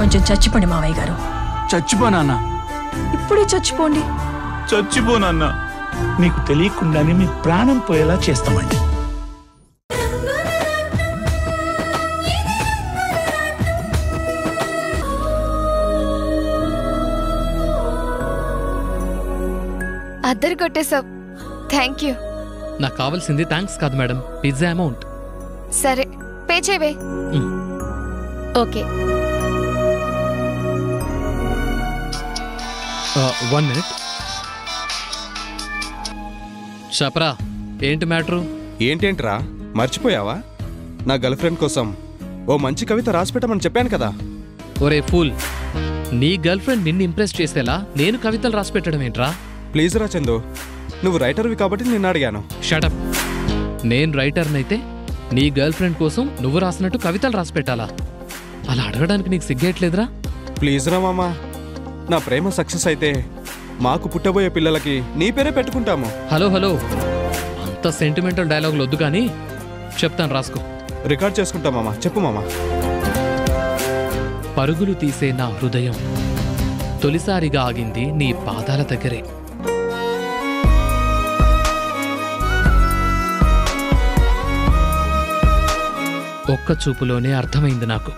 కొంచెం చచ్చిపోండి మావయ్య గారు. చచ్చిపోనా? ఇప్పుడే చచ్చిపోండి. చచ్చిపోనన్నా. మీకు తెలియకుండానే మీ ప్రాణం పోయేలా చేస్తామండి. అద్దరు కొట్టేశావు. Thank you. నాకు కావాల్సింది థ్యాంక్స్ కాదు మేడం, పిజ్జా అమౌంట్. సరే, పే చేయవే. ఓకే. 1 minute. చెప్పరా, ఏంటి మ్యాటరు? ఏంటేంట్రా, మర్చిపోయావా? నా గర్ల్ ఫ్రెండ్ కోసం ఓ మంచి కవిత రాసిపెట్టమని చెప్పాను కదా. ఒరే ఫూల్, నీ గర్ల్ ఫ్రెండ్ నిన్ను ఇంప్రెస్ చేసేలా నేను కవితలు రాసిపెట్టడం ఏంట్రా? ప్లీజ్ రా చందు, నువ్వు రైటర్వి కాబట్టి నిన్ను అడిగాను. షటప్. నేను రైటర్నైతే నీ గర్ల్ ఫ్రెండ్ కోసం నువ్వు రాసినట్టు కవితలు రాసిపెట్టాలా? అలా అడగడానికి నీకు సిగ్గేయట్లేదురా? ప్లీజ్ రా మామా, నా ప్రేమ సక్సెస్ అయితే మాకు పుట్టబోయే పిల్లలకి నీ పేరే పెట్టుకుంటాము. హలో హలో, అంత సెంటిమెంటల్ డైలాగులు వద్దు కానీ చెప్తాను, రాసుకో. రికార్డ్ చేసుకుంటా మామా, చెప్పు మామా. పరుగులు తీసే నా హృదయం తొలిసారిగా ఆగింది నీ పాదాల దగ్గరే. ఒక్క చూపులోనే అర్థమైంది నాకు,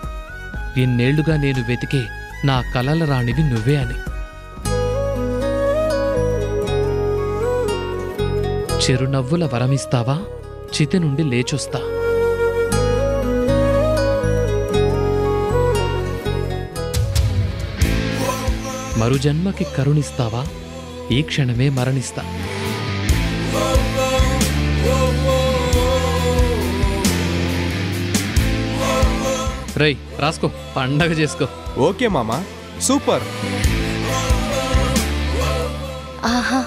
ఇన్నేళ్లుగా నేను వెతికే నా కలల రాణివి నువ్వే అని. చిరునవ్వుల వరమిస్తావా, చితి నుండి లేచొస్తా. మరుజన్మకి కరుణిస్తావా, ఈ క్షణమే మరణిస్తా. రై, రాసుకో, పండగ చేసుకో. ఓకే మామా, సూపర్. ఆహా,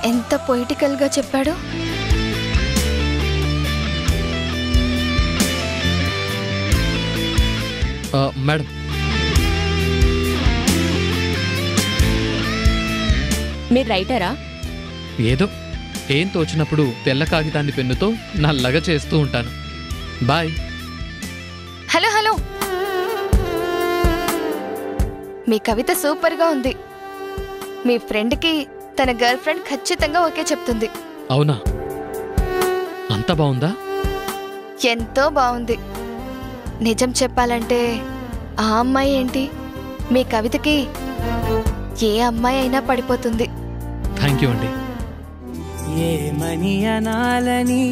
ఎంత పొయిటికల్ గా చెప్పాడు. మేడం, మీరు రైటరా? ఏదో ఏం తోచినప్పుడు తెల్ల కాగితాన్ని పెన్నుతో నల్లగా చేస్తూ ఉంటాను. బాయ్. హలో హలో, మీ కవిత సూపర్ గా ఉంది. మీ ఫ్రెండ్ కి తన గర్ల్ ఫ్రెండ్ ఖచ్చితంగా ఓకే చెప్తుంది. అవునా? అంత బాగుందా? ఎంతో బాగుంది. నిజం చెప్పాలంటే ఆ అమ్మాయి ఏంటి, మీ కవితకి ఏ అమ్మాయి అయినా పడిపోతుంది. థ్యాంక్ యూ అండి. ఏమని అనాలని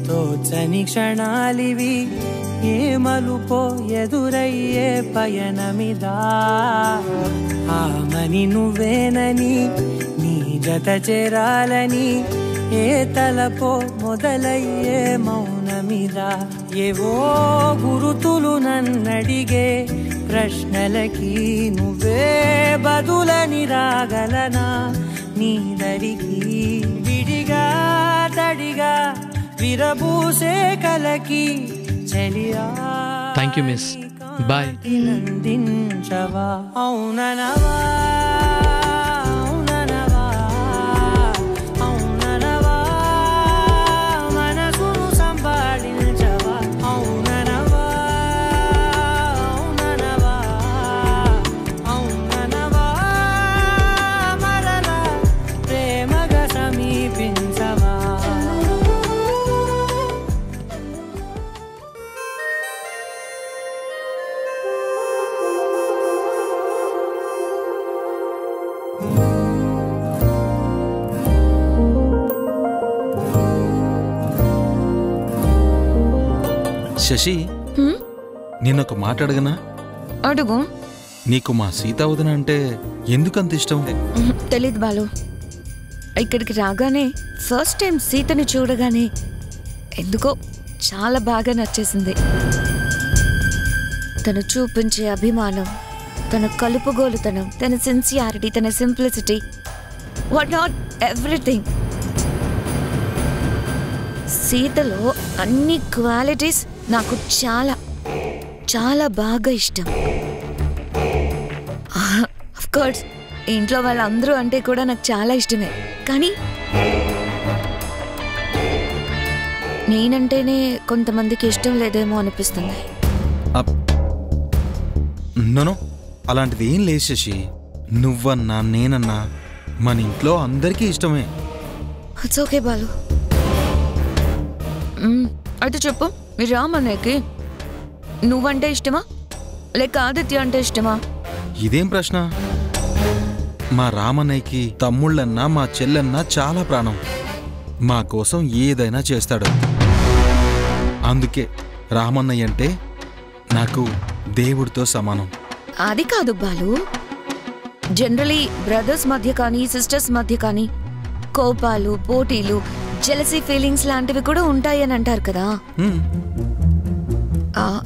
తోచని క్షణాలివి, ఏ మలుపో ఎదురయ్యే పయనమిదా. ఆమని నువ్వేనని, నీ జత చేరాలని, ఏ తలపో మొదలయ్యే మౌనమిదా. ఏవో గురుతులు నన్నడిగే ప్రశ్నలకి నువ్వే బదులని రాగలనా నీ దరికి. విడిగా తడిగా విరబూసే కలకి చెలియా. Thank you miss. బాయ్. నందించవా అవుననవా, అవుననవా, అవుననవా, మనసును సంపాదించవా. అవుననవా, అవుననవా, అవుననవా, మరలా ప్రేమగా సమీపించవా. శశి, నేనొక మాట అడగనా? అడుగు. నీకు మా సీతావదన అంటే ఎందుకంత ఇష్టం? తెలీదు బాలు. ఇక్కడికి రాగానే ఫస్ట్ టైం సీతని చూడగానే ఎందుకో చాలా బాగా నచ్చేసింది. తను చూపించే అభిమానం, తన కలుపుగోలుతనం, తన సిన్సియారిటీ, తన సింప్లిసిటీ, వాట్ నాట్ ఎవ్రీథింగ్. సీతలో అన్ని క్వాలిటీస్ నాకు చాలా చాలా బాగా ఇష్టం. ఆఫ్ కోర్స్ ఇంట్లో వాళ్ళందరూ అంటే కూడా నాకు చాలా ఇష్టమే. కానీ నేనంటేనే కొంతమందికి ఇష్టం లేదేమో అనిపిస్తుంది. నోనో అలాంటిది ఏం లేదు శశి. నువ్వన్నా నేనన్నా మన ఇంట్లో అందరికీ ఇష్టమే. It's okay Balu. అయితే చెప్పు, మీ రామన్నయ్యకి నువ్వంటే ఇష్టమా లేక ఆదిత్య అంటే ఇష్టమా? ఇదేం ప్రశ్న? మా రామన్నయ్యకి తమ్ముళ్ళన్నా మా చెల్లెన్నా చాలా ప్రాణం. మా కోసం ఏదైనా చేస్తాడు. అందుకే రామన్నయ్య అంటే నాకు దేవుడితో సమానం. అది కాదు బాలు, జనరలీ బ్రదర్స్ మధ్య కానీ సిస్టర్స్ మధ్య కానీ కోపాలు, పోటీలు, జెలసీ ఫీలింగ్స్ లాంటివి కూడా ఉంటాయని అంటారు కదా.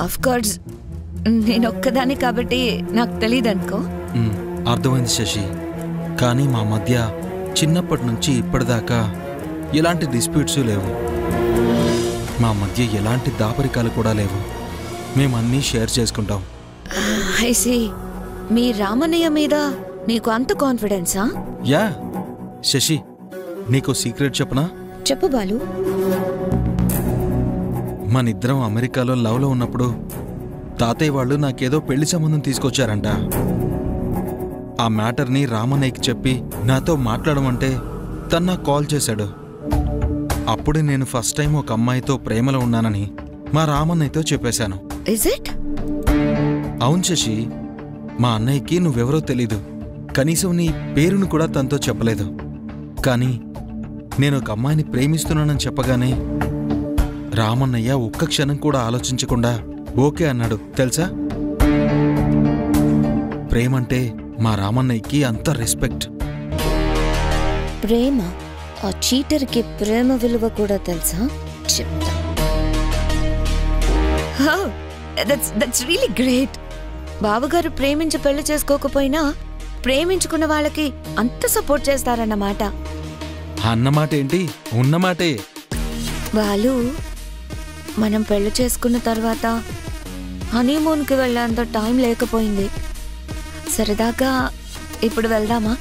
ఆఫ్ కోర్స్ నేను ఒక్కదాన్ని కాబట్టి నాకు తెలియదు అనుకో. అర్థమైంది శశి. కానీ మా మధ్య చిన్నప్పటి నుంచి ఇప్పటిదాకా ఎలాంటి డిస్ప్యూట్స్ లేవు. మా మధ్య ఎలాంటి దాపరికాలు కూడా లేవు. మేమన్నీ షేర్ చేసుకుంటాం. ఐసి, మీ రామన్నయ్య మీద నీకు అంత కాన్ఫిడెన్సా? యా శశి, నీకు సీక్రెట్ చెప్పనా? చెప్పు బాలు. మనిద్దరం అమెరికాలో లవ్లో ఉన్నప్పుడు తాతయ్య వాళ్ళు నాకేదో పెళ్లి సంబంధం తీసుకొచ్చారంట. ఆ మ్యాటర్ని రామన్నయ్యకి చెప్పి నాతో మాట్లాడమంటే తను నాకు కాల్ చేశాడు. అప్పుడే నేను ఫస్ట్ టైం ఒక అమ్మాయితో ప్రేమలో ఉన్నానని మా రామన్నయ్యతో చెప్పేశాను. Is it? అవును శశి, మా అన్నయ్యకి నువ్వెవరో తెలీదు. కనీసం నీ పేరును కూడా తనతో చెప్పలేదు. కానీ నేను ఒక అమ్మాయిని ప్రేమిస్తున్నానని చెప్పగానే రామన్నయ్య ఒక్క క్షణం కూడా ఆలోచించకుండా ఓకే అన్నాడు తెలుసా. ప్రేమంటే మా రామన్నయ్యకి అంత రెస్పెక్ట్. ప్రేమ? ఆ చీటర్కి ప్రేమ విలువ కూడా తెలుసా? చెప్తా. That's really great. బావగారు ప్రేమించి పెళ్లి చేసుకోకపోయినా ప్రేమించుకున్న వాళ్ళకి అంత సపోర్ట్ చేస్తారన్నమాట. అన్నమాట ఏంటి, ఉన్నమాటే. వాళ్ళు మనం పెళ్లి చేసుకున్న తర్వాత హనీమూన్కి వెళ్ళేంత టైం లేకపోయింది. సరదాగా ఇప్పుడు వెళ్దామా?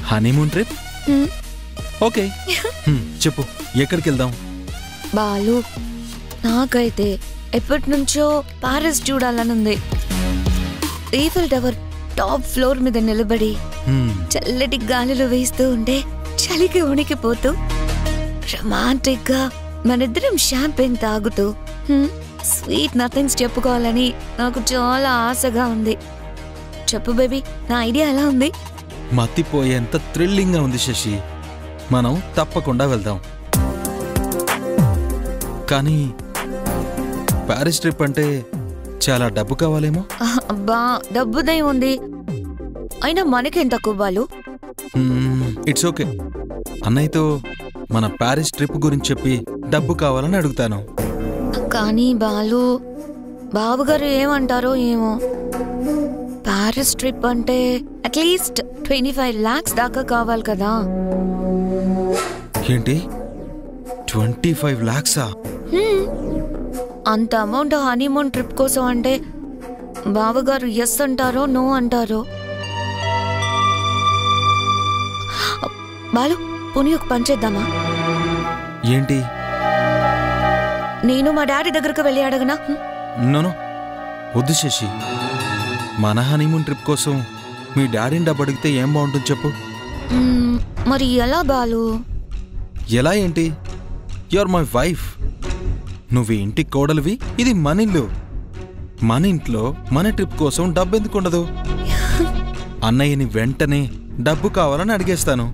Honeymoon trip? ఓకే, చెప్పు ఎక్కడికి వెళ్దాం? బాలు, నాకైతే ఎప్పటి నుంచో పారిస్ చూడాలనుంది. ఈఫిల్ టవర్ టాప్ ఫ్లోర్ మీద నిలబడి చల్లటి గాలులు వేస్తూ ఉంటే చలికి ఉణికిపోతూ రొమాంటిక్ గా మనిద్దరం షాంపెయిన్ తాగుతూ స్వీట్ నథింగ్స్ చెప్పుకోవాలని నాకు చాలా ఆశగా ఉంది. చెప్పు బేబీ, నా ఐడియా ఎలా ఉంది? మతిపోయేంత థ్రిల్లింగ్ గా ఉంది శశి. మనం తప్పకుండా వెళ్దాం. కానీ ప్యారిస్ ట్రిప్ అంటే చాలా డబ్బు కావాలేమో. అబ్బా, డబ్బుదే ఉంది. అయినా మనకేం తక్కువ బాలు. It's okay. అన్నయ్యతో మన ప్యారిస్ ట్రిప్ గురించి చెప్పి డబ్బు కావాలని అడుగుతాను. కానీ బాలు, బావగారు ఏమంటారో ఏమో. ప్యారిస్ ట్రిప్ అంటే అట్లీస్ట్ 25 lakhs దాకా కావాలి కదా. ఏంటి, 25 lakhs? అంత అమౌంట్ హనీమూన్ ట్రిప్ కోసం అంటే బావగారు ఎస్ అంటారో నో అంటారో. బాలు, పోనీ ఒక పని చేద్దామా? ఏంటి? నేను మా డాడీ దగ్గరకు వెళ్ళి అడగనా? నోనో, వద్దు శశి. మన హనీమూన్ ట్రిప్ కోసం మీ డాడీని డబ్బు అడిగితే ఏం బాగుంటుంది చెప్పు. మరి ఎలా బాలు? ఎలా ఏంటి? You are my wife. నువ్వు ఇంటి కోడలివి, ఇది మన ఇల్లు. మన ఇంట్లో మన ట్రిప్ కోసం డబ్బు ఎందుకు ఉండదు? అన్నయ్యని వెంటనే డబ్బు కావాలని అడిగేస్తాను.